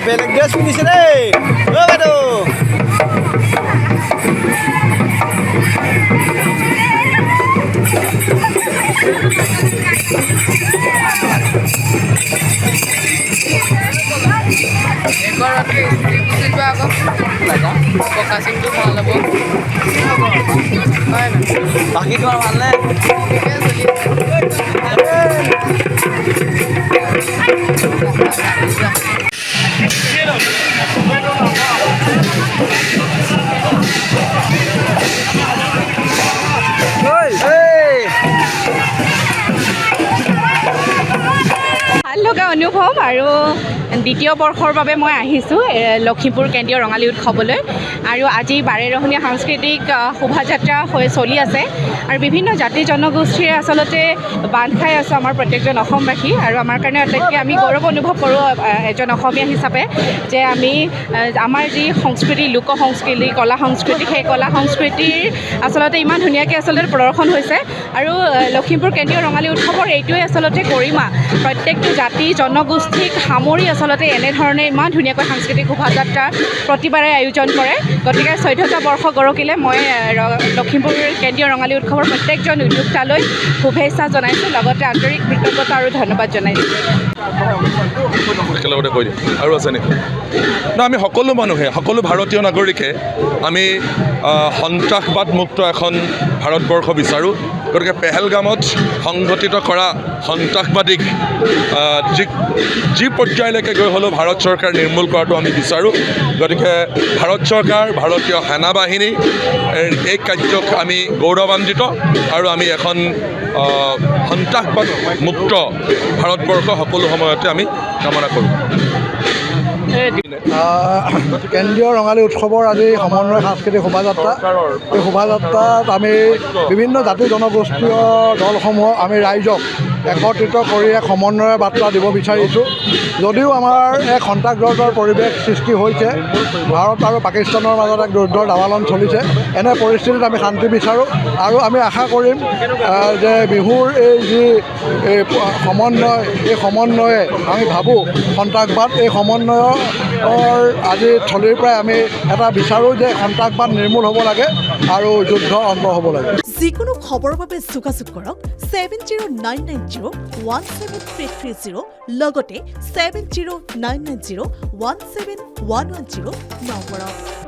বেলেগ ড্ৰেছ পিন্ধিছে দেই অ' বাইদেউ বাকী তোমাৰ ভালনে ভাল লগা অনুভৱ আৰু দ্বিতীয় বৰ্ষৰ বাবে মই আহিছোঁ লখিমপুৰ কেন্দ্ৰীয় ৰঙালী উৎসৱলৈ আৰু আজি বাৰেৰহণীয়া সাংস্কৃতিক শোভাযাত্ৰা হৈ চলি আছে আৰু বিভিন্ন জাতি জনগোষ্ঠীৰে আচলতে বান্ধ খাই আছোঁ আমাৰ প্ৰত্যেকজন অসমবাসী আৰু আমাৰ কাৰণে আটাইতকৈ আমি গৌৰৱ অনুভৱ কৰোঁ এজন অসমীয়া হিচাপে যে আমি আমাৰ যি সংস্কৃতি লোক সংস্কৃতি কলা সংস্কৃতি সেই কলা সংস্কৃতিৰ আচলতে ইমান ধুনীয়াকৈ আচলতে প্ৰদৰ্শন হৈছে আৰু লখিমপুৰ কেন্দ্ৰীয় ৰঙালী উৎসৱৰ এইটোৱে আচলতে গৰিমা প্ৰত্যেকটো জাতি জনগোষ্ঠীক সামৰি আচলতে এনেধৰণে ইমান ধুনীয়াকৈ সাংস্কৃতিক শোভাযাত্ৰা প্ৰতিবাৰে আয়োজন কৰে গতিকে 14টা বৰ্ষ গৰকিলে মই লখিমপুৰ কেন্দ্ৰীয় ৰঙালী উৎসৱৰ প্ৰত্যেকজন উদ্যোক্তালৈ শুভেচ্ছা জনাইছোঁ লগতে আন্তৰিক কৃতজ্ঞতা আৰু ধন্যবাদ জনাইছোঁ একেলগতে কৈ দিম আৰু আছে নেকি আমি সকলো মানুহে সকলো ভাৰতীয় নাগৰিকে আমি সন্ত্ৰাসবাদমুক্ত এখন ভাৰতবৰ্ষ বিচাৰোঁ গতিকে পেহেলগামত সংঘটিত কৰা সন্ত্ৰাসবাদীক যি পৰ্যায়লৈকে গৈ হ'লেও ভাৰত চৰকাৰ নিৰ্মূল কৰাটো আমি বিচাৰোঁ গতিকে ভাৰত চৰকাৰ ভাৰতীয় সেনাবাহিনী এই কাৰ্যক আমি গৌৰৱান্বিত আৰু আমি এখন সন্ত্ৰাসবাদমুক্ত ভাৰতবৰ্ষ সকলো সময়তে আমি কামনা কৰোঁ কেন্দ্ৰীয় ৰঙালী উৎসৱৰ আজি সমন্বয় সাংস্কৃতিক শোভাযাত্ৰা এই শোভাযাত্ৰাত আমি বিভিন্ন জাতি জনগোষ্ঠীয় দলসমূহক আমি ৰাইজক একত্ৰিত কৰি এক সমন্বয়ৰ বাৰ্তা দিব বিচাৰিছোঁ যদিও আমাৰ এক সন্ত্ৰাসবাদৰ পৰিৱেশ সৃষ্টি হৈছে ভাৰত আৰু পাকিস্তানৰ মাজত এক যুদ্ধৰ দাবালন চলিছে এনে পৰিস্থিতিত আমি শান্তি বিচাৰোঁ আৰু আমি আশা কৰিম যে বিহুৰ এই যি সমন্বয় এই সমন্বয়ে আমি ভাবোঁ সন্ত্ৰাসবাদ এই সমন্বয়ৰ আজি থলীৰ পৰাই আমি এটা বিচাৰোঁ যে সন্ত্ৰাসবাদ নিৰ্মূল হ'ব লাগে আৰু যুদ্ধ অন্ত হ'ব লাগে যিকোনো খবৰৰ বাবে যোগাযোগ কৰক 7099017330 লগতে 7099017110 নম্বৰত